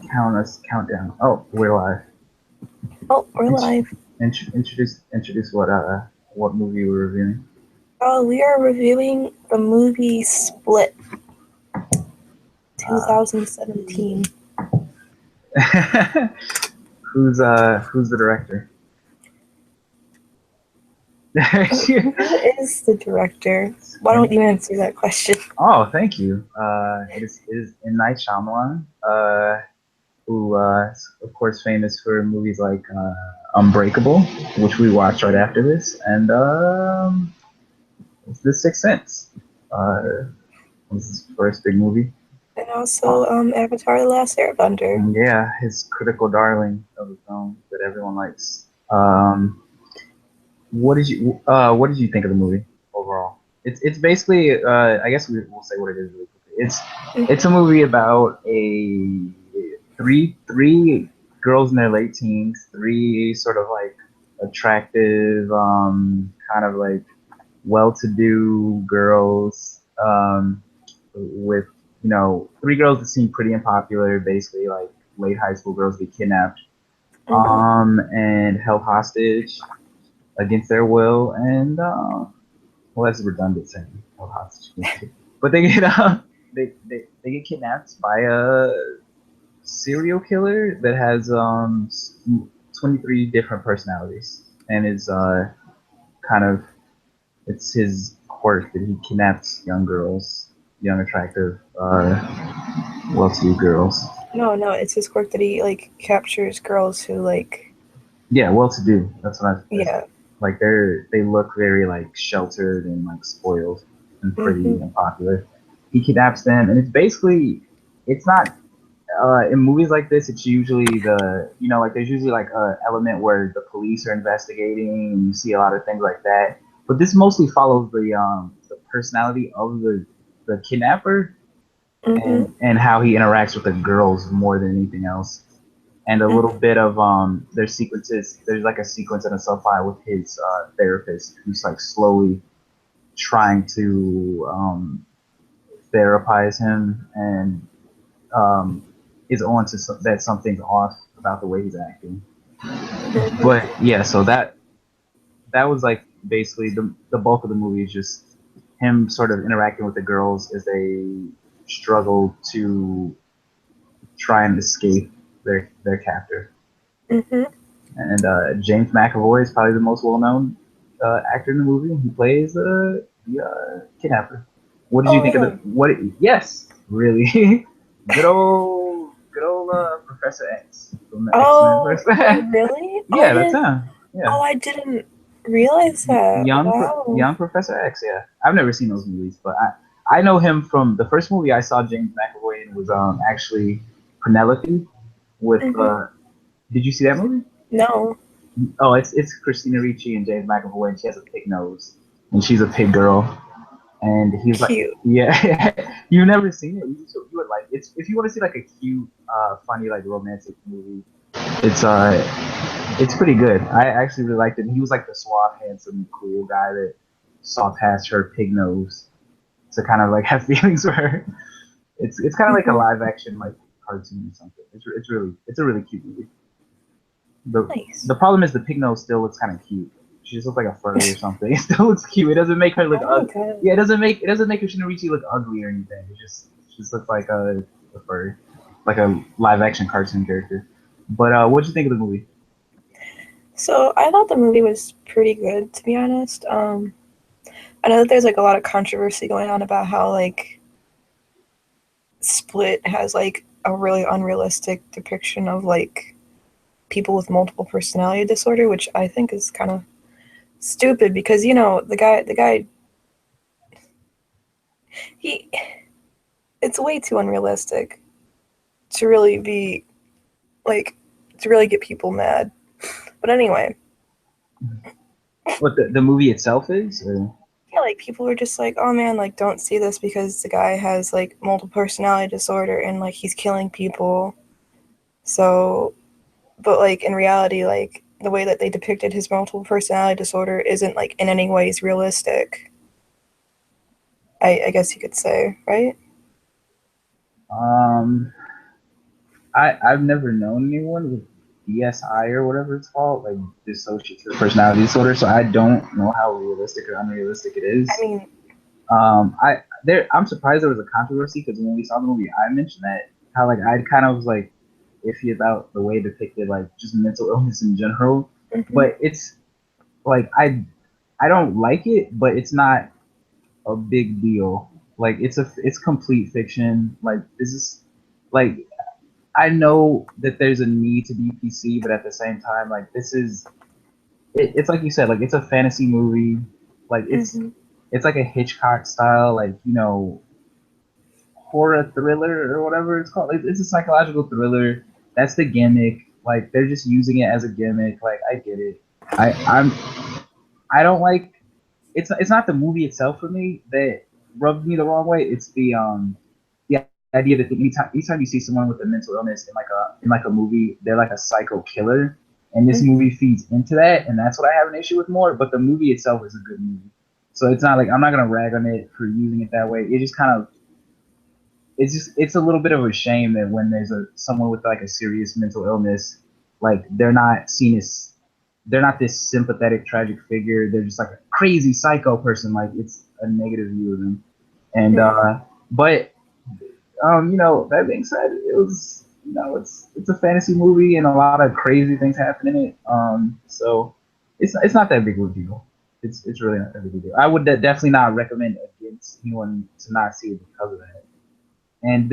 Countdown. Oh, we're live. Oh, we're Int- live. introduce what movie we're reviewing. Oh, we are reviewing the movie Split Uh, 2017. who's the director? Who is the director? Why don't you answer that question? Oh, thank you. It is M. Night Shyamalan, who is of course famous for movies like Unbreakable, which we watched right after this, and The Sixth Sense. Was his first big movie. And also Avatar The Last Airbender. Yeah, his critical darling of the film that everyone likes. What did you think of the movie overall? It's basically I guess we'll say what it is really quickly. It's a movie about a three girls in their late teens, three sort of like attractive, kind of like well-to-do girls, with three girls that seem pretty unpopular, basically like late high school girls get kidnapped, Mm-hmm. and held hostage against their will, and well, that's a redundant saying, held hostage against it. But they get they get kidnapped by a serial killer that has 23 different personalities, and is kind of it's his quirk that he kidnaps young girls, young attractive, well-to-do girls. No, it's his quirk that he like captures girls who like Yeah, well-to-do. That's what I said. yeah. Like they look very like sheltered and like spoiled and Mm-hmm. pretty and popular. He kidnaps them, and it's not in movies like this. It's usually like there's usually like a element where the police are investigating, and you see a lot of things like that. But this mostly follows the personality of the kidnapper, Mm-hmm. and how he interacts with the girls more than anything else, and a little Mm-hmm. bit of there's sequences. There's like a sequence in a sci-fi with his therapist, who's like slowly trying to therapize him, and um, is on to that something's off about the way he's acting. Mm-hmm. But yeah, so that was like basically the bulk of the movie is just him sort of interacting with the girls as they struggle to try and escape their captor. Mm-hmm. And James McAvoy is probably the most well-known actor in the movie. He plays the kidnapper. What did you Oh, think of the really? what? Yes, really, good old Professor X from the X Men Oh, first. wait, really? Oh, I Yeah, that's didn't. him. Yeah, Oh, I didn't realize that. Wow. young Professor X. Yeah, I've never seen those movies, but I know him from the first movie I saw James McAvoy in was actually Penelope with. Mm-hmm. Did you see that movie? No. Oh, it's Christina Ricci and James McAvoy, and she has a pig nose, and she's a pig girl, and he's like, Cute. yeah, you've never seen it. You would like it's if you want to see like a cute, funny like romantic movie. It's it's pretty good. I actually really liked it. He was like the suave, handsome, cool guy that saw past her pig nose to kind of like have feelings for her. It's kind of like a Mm-hmm. live action like cartoon or something. It's a really cute movie. The Nice. problem is the pig nose still looks kind of cute. She just looks like a furry or something. It still looks cute. It doesn't make her look Oh my ugly. god. Yeah, it doesn't make Kushina Ricci look ugly or anything. It just looks like a furry, like a live action cartoon character. But what'd you think of the movie? So I thought the movie was pretty good, to be honest. I know that there's like a lot of controversy going on about how like Split has like a really unrealistic depiction of like people with multiple personality disorder, which I think is kind of stupid because the guy he it's way too unrealistic to really be like to really get people mad. But anyway, What the movie itself is? Or? yeah, like people were just like, oh man, like don't see this because the guy has like multiple personality disorder and like he's killing people. So, but like in reality, like the way that they depicted his multiple personality disorder isn't like in any ways realistic. I guess you could say, right? Um, I've never known anyone with DSI or whatever it's called, like dissociative personality disorder. So I don't know how realistic or unrealistic it I is. mean, I'm surprised there was a controversy because when we saw the movie, I mentioned that how like I kind of was like iffy about the way it depicted like just mental illness in general. mhm, But it's like I don't like it, but it's not a big deal. Like it's complete fiction. Like this is like I know that there's a need to be PC, but at the same time, like it's like you said, like it's a fantasy movie. Like mhm, it's like a Hitchcock style, like horror thriller or whatever it's called. It's a psychological thriller. That's the gimmick. Like they're just using it as a gimmick. Like I get it. I'm I don't like it's not the movie itself for me that rubs me the wrong way. It's the idea that anytime you see someone with a mental illness in like a movie, they're like a psycho killer, and this movie mhm. feeds into that, and that's what I have an issue with more. But the movie itself is a good movie, so it's not like I'm not gonna rag on it for using it that way. It just kind of it's a little bit of a shame that when there's a someone with like a serious mental illness, like they're not this sympathetic tragic figure. They're just like a crazy psycho person. Like it's a negative view of them. And Yeah. but that being said, it was it's a fantasy movie and a lot of crazy things happen in it. So it's not that big of a deal. It's really not that big of a deal. I would definitely not recommend against anyone to not see it because of that. And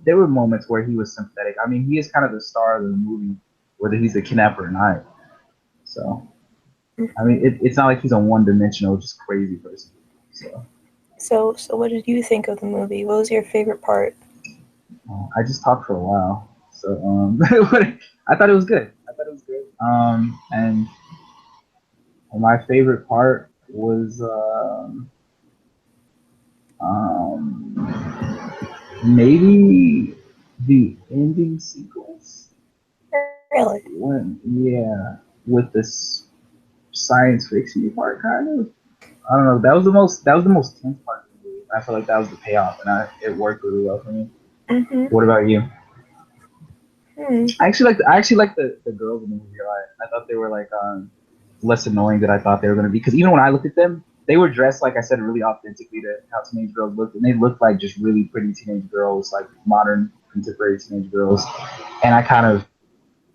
there were moments where he was sympathetic. I mean, he is kind of the star of the movie, whether he's the kidnapper or not. So, I mean, Mhm. it's not like he's a one dimensional, just crazy person. So, So what did you think of the movie? What was your favorite part? I just talked for a while. So, I thought it was good. I thought it was good. And my favorite part was maybe the ending sequence Really? when, yeah, with this science fiction part, kind of. I don't know. That was the most tense part of the movie. I feel like that was the payoff, and it worked really well for me. Mm-hmm. What about you? Hmm. I actually like the girls in the movie a lot. I thought they were like less annoying than I thought they were gonna be. Because even when I looked at them, they were dressed like I said really authentically to how teenage girls looked, and they looked like just really pretty teenage girls, like modern contemporary teenage girls. And I kind of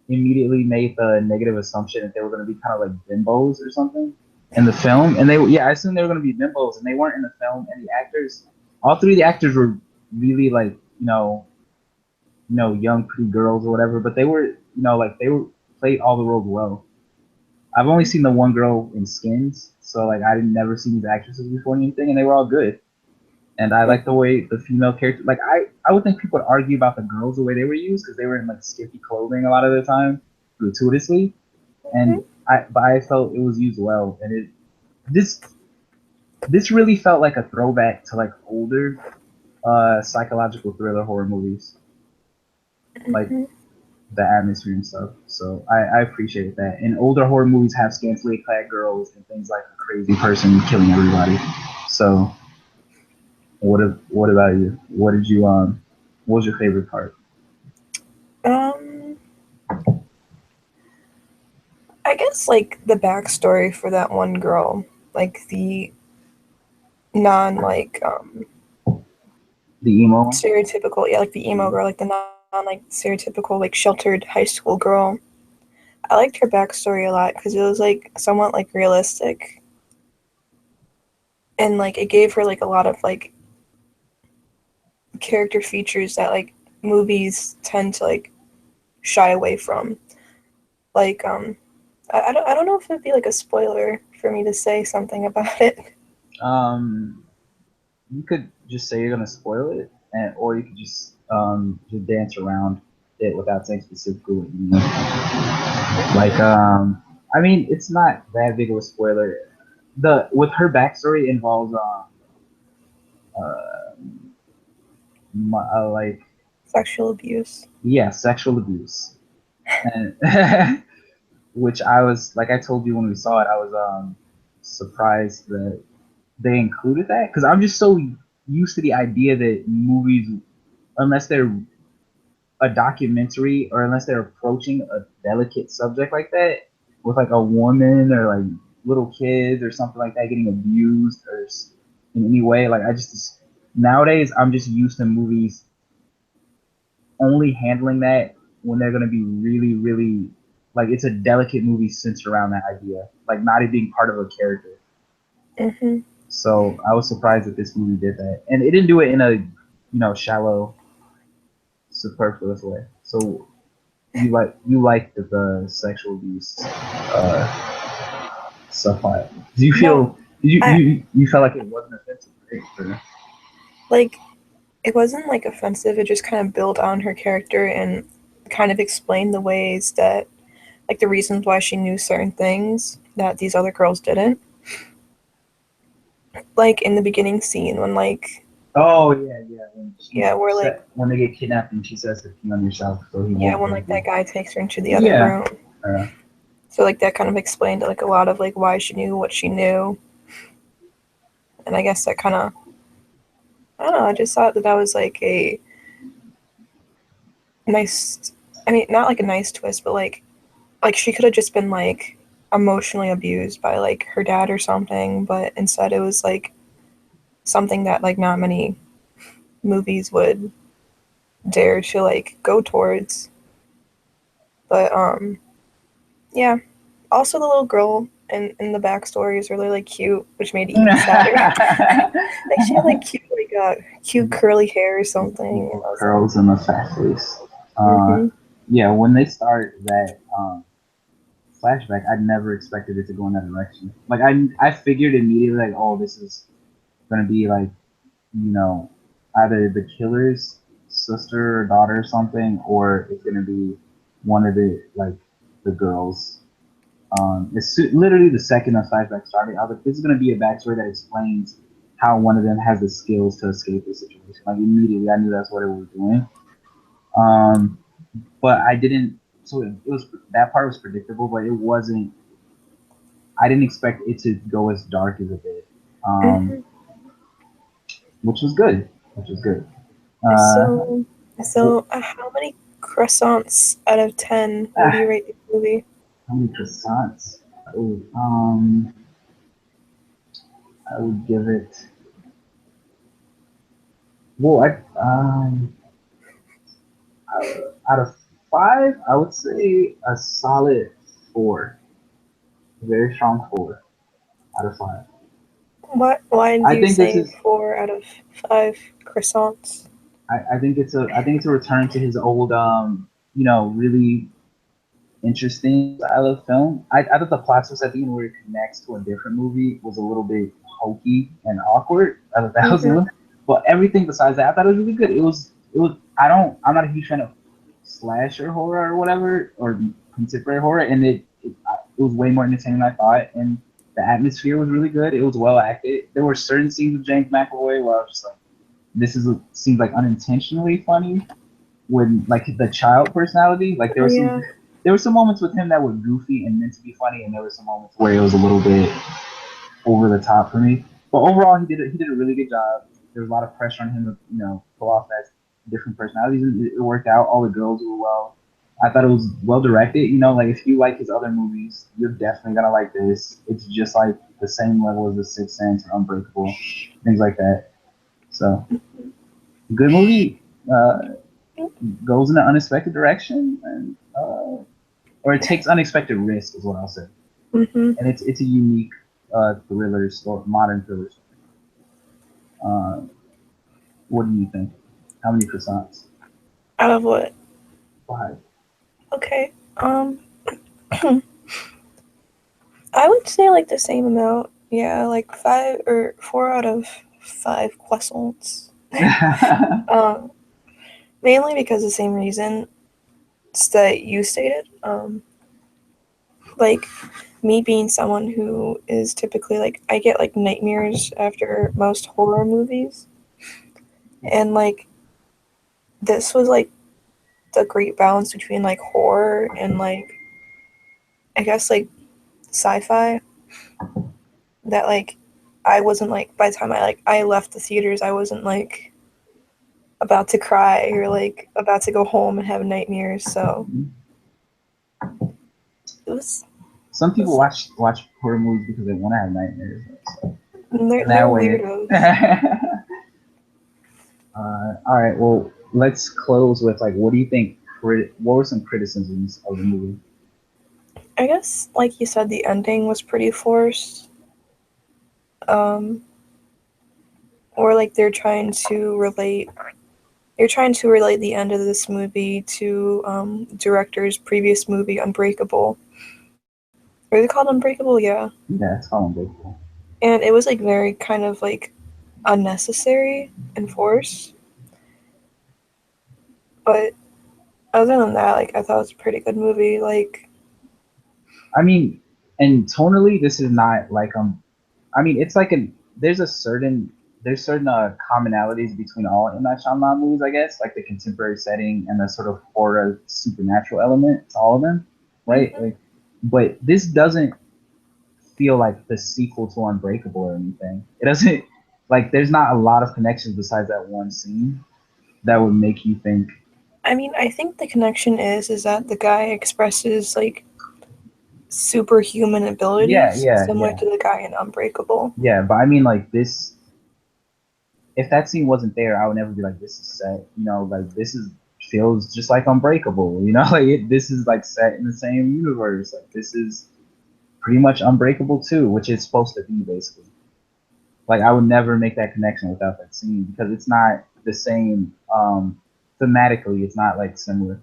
immediately made the negative assumption that they were going to be kind of like bimbos or something in the film. And I assumed they were going to be bimbos, and they weren't in the film. And the actors, all three of the actors were really like young pretty girls or whatever. But they were like they were played all the roles well. I've only seen the one girl in Skins, so like I didn't never seen these actresses before or anything, and they were all good. And I like the way the female character. Like I would think people would argue about the girls the way they were used because they were in like skimpy clothing a lot of the time, gratuitously. Mm-hmm. And I felt it was used well, and this this really felt like a throwback to like older psychological thriller horror movies, like Mm-hmm. the atmosphere and stuff. So I appreciate that. And older horror movies have scantily clad girls and things like a crazy person killing everybody. So what about you? What was your favorite part? Um, I guess like the backstory for that one girl, like the non The emo. stereotypical, yeah, like the emo girl, like the non like stereotypical like sheltered high school girl. I liked her backstory a lot because it was like somewhat like realistic, and like it gave her like a lot of like character features that like movies tend to like shy away from. Like I don't know if it'd be like a spoiler for me to say something about it. Um, you could just say you're gonna spoil it, or you could just dance around it without saying specifically what you mean. Like I mean, it's not that big of a spoiler. The with her backstory involves uh, like Sexual abuse. yeah, sexual abuse, and which I was like I told you when we saw it, I was surprised that they included that because I'm just so used to the idea that movies, unless they're a documentary or unless they're approaching a delicate subject like that with like a woman or like little kids or something like that getting abused or in any way. Like I just nowadays I'm just used to movies only handling that when they're gonna be really, really like it's a delicate movie centered around that idea, like not it being part of a character. Mm-hmm. So I was surprised that this movie did that, and it didn't do it in a shallow, superfluous way. So you like the sexual abuse stuff on it. Do you No, feel did you I you felt like it wasn't offensive, right? Or- like it wasn't like offensive. It just kind of built on her character and kind of explained the ways that like the reasons why she knew certain things that these other girls didn't. Like in the beginning scene when like Oh yeah. When she yeah, where like said when they get kidnapped and she says to pee on yourself so he yeah, won't when hurt like that you. guy takes her into the other Yeah. room. Uh, So like that kind of explained like a lot of like why she knew what she knew. And I guess that kind of I don't know, I just thought that that was like a nice I mean, not like a nice twist, but like she could have just been like emotionally abused by like her dad or something, but instead it was like something that like not many movies would dare to like go towards. But yeah. Also the little girl in the backstory is really like cute, which made it even sadder. Like she had like cute curly hair or something. And I was like, curls and the fat face. Uh, mm-hmm, yeah, when they start that flashback, I never expected it to go in that direction. Like I figured immediately like, oh, this is gonna be like either the killer's sister or daughter or something, or it's gonna be one of the girls. Literally the second the flashback started. I was like, this is gonna be a backstory that explains how one of them has the skills to escape the situation. Like immediately, I knew that's what it was doing. Um, but I didn't. So it was that part was predictable, but it wasn't. I didn't expect it to go as dark as it did, um, mm-hmm. which was good. Which was good. So Well, how many croissants out of 10 would you rate this movie? how many croissants? Oh, I would give it. Well, out of five, I would say a solid four. A very strong four out of five. Why do I you think this say is. 4 out of 5 croissants? I think it's a return to his old really interesting style of film. I thought the plot twist at the end where it connects to a different movie was a little bit hokey and awkward. I thought that was Mm-hmm. new. But everything besides that, I thought it was really good. It was. I'm not a huge fan of slasher horror or whatever or contemporary horror, and it was way more entertaining than I thought. And the atmosphere was really good. It was well acted. There were certain scenes with James McAvoy where I was just like, seems like unintentionally funny with like the child personality. Like Yeah. there were some moments with him that were goofy and meant to be funny, and there were some moments where it was a little bit over the top for me. But overall, he did a really good job. There was a lot of pressure on him to pull off that different personalities, and it worked out. All the girls were well. I thought it was well directed. Like if you like his other movies, you're definitely gonna like this. It's just like the same level as The Sixth Sense or Unbreakable, things like that. So good movie. Goes in an unexpected direction, and or it takes unexpected risks, is what I'll say. Mm-hmm. And it's a unique thriller story, modern thriller story. Uh, what do you think? How many croissants? Out of what? Five. Okay. I would say like the same amount. Yeah, like 5 or 4 out of 5 croissants. Um, Mainly because the same reason that you stated. Like me being someone who is typically like I get like nightmares after most horror movies, and like this was like the great balance between like horror and like I guess like sci-fi that like I wasn't like by the time I left the theaters I wasn't like about to cry or like about to go home and have nightmares. So it was. Some It people was watch horror movies because they want to have nightmares. So in they're that way. weirdos. All right. Well, let's close with like, what do you think? What were some criticisms of the movie? I guess, like you said, the ending was pretty forced. Um, or like they're trying to relate the end of this movie to director's previous movie Unbreakable. Are they called Unbreakable? Yeah. Yeah, it's all unbreakable. And it was like very kind of like unnecessary and forced. But other than that, like I thought it was a pretty good movie. Like I mean, and tonally, this is not like I mean, it's like there's certain commonalities between all M Night Shyamalan movies, I guess, like the contemporary setting and the sort of horror supernatural element to all of them, right? mhm. Like, but this doesn't feel like the sequel to Unbreakable or anything. It doesn't like there's not a lot of connections besides that one scene that would make you think, I mean, I think the connection is that the guy expresses like superhuman yeah, abilities yeah, similar yeah, to the guy in Unbreakable. yeah. But I mean, like this, if that scene wasn't there, I would never be like, this is set. You know, like this is feels just like Unbreakable. You know, like this is like set in the same universe. Like this is pretty much Unbreakable too, which it's supposed to be basically. Like I would never make that connection without that scene because it's not the same. Thematically, it's not like similar.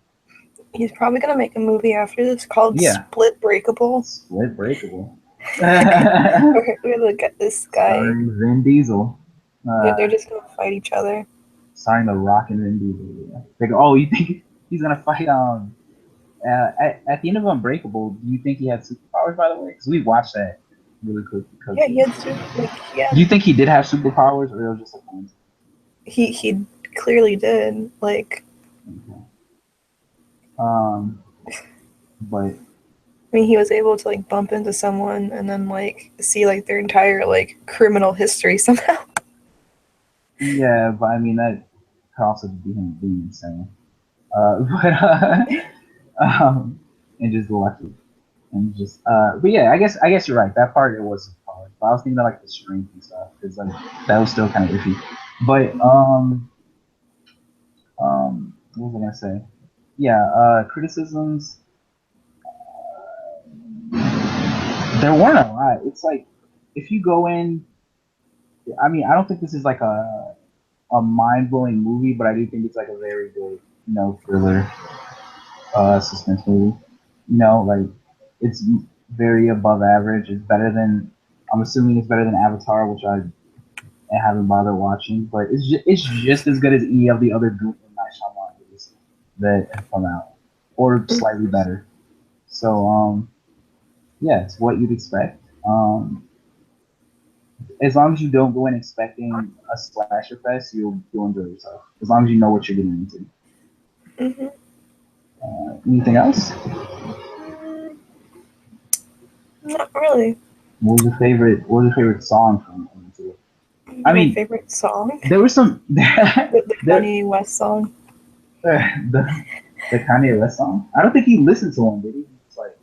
He's probably gonna make a movie after this called Yeah, Split Breakable. Split Breakable. Where look at this guy. Starring Vin Diesel. They're Uh, just gonna fight each other. Starring The Rock and Vin Diesel. Yeah. They go, oh, you think he's gonna fight? At the end of Unbreakable, do you think he had superpowers? By the way, because we watched that really quick. Because Yeah, he had do you think he did have superpowers, or it was just a coincidence? he clearly did. Like Okay. Um, but I mean, he was able to like bump into someone and then like see like their entire like criminal history somehow. yeah, but I mean that could also be him being insane. But and just lucky. And just but yeah, I guess you're right. That part it was hard, but I was thinking of like the strength and stuff because like that was still kind of iffy. But what was I gonna say? Yeah, criticisms. There weren't a lot. It's like if you go in, I mean, I don't think this is like a mind blowing movie, but I do think it's like a very good, thriller, suspense movie. Like it's very above average. It's better than I'm assuming it's better than Avatar, which I haven't bothered watching, but it's just as good as any of the other good Night Shyamalan movies that have come out, or slightly better. So yeah, it's what you'd expect. As long as you don't go in expecting a slasher fest, you'll enjoy yourself. As long as you know what you're getting into. Mm-hmm. Anything else? Not really. What was your favorite song from Into It? I My mean, favorite song, there was some the there Kanye West song. the Kanye West song. I don't think he listened to one, did he? It's like,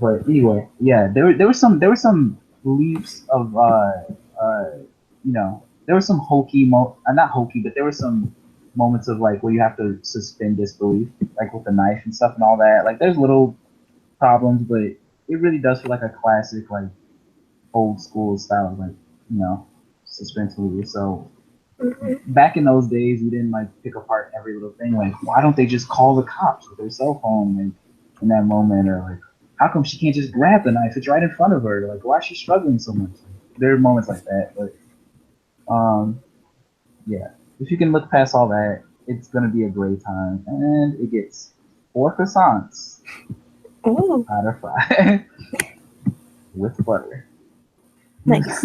but anyway, yeah, there were some leaps of there was some not hokey, but there were some moments of like where you have to suspend disbelief, like with the knife and stuff and all that. Like there's little problems, but it really does feel like a classic, like old school style, like suspense movie. So Mm-hmm. back in those days, you didn't like pick apart every little thing. Like, why don't they just call the cops with their cell phone in that moment, or like, how come she can't just grab the knife? It's right in front of her. Like, why is she struggling so much? There are moments like that, but yeah, if you can look past all that, it's gonna be a great time, and it gets 4 croissants Ooh, out of 5 with butter. nice.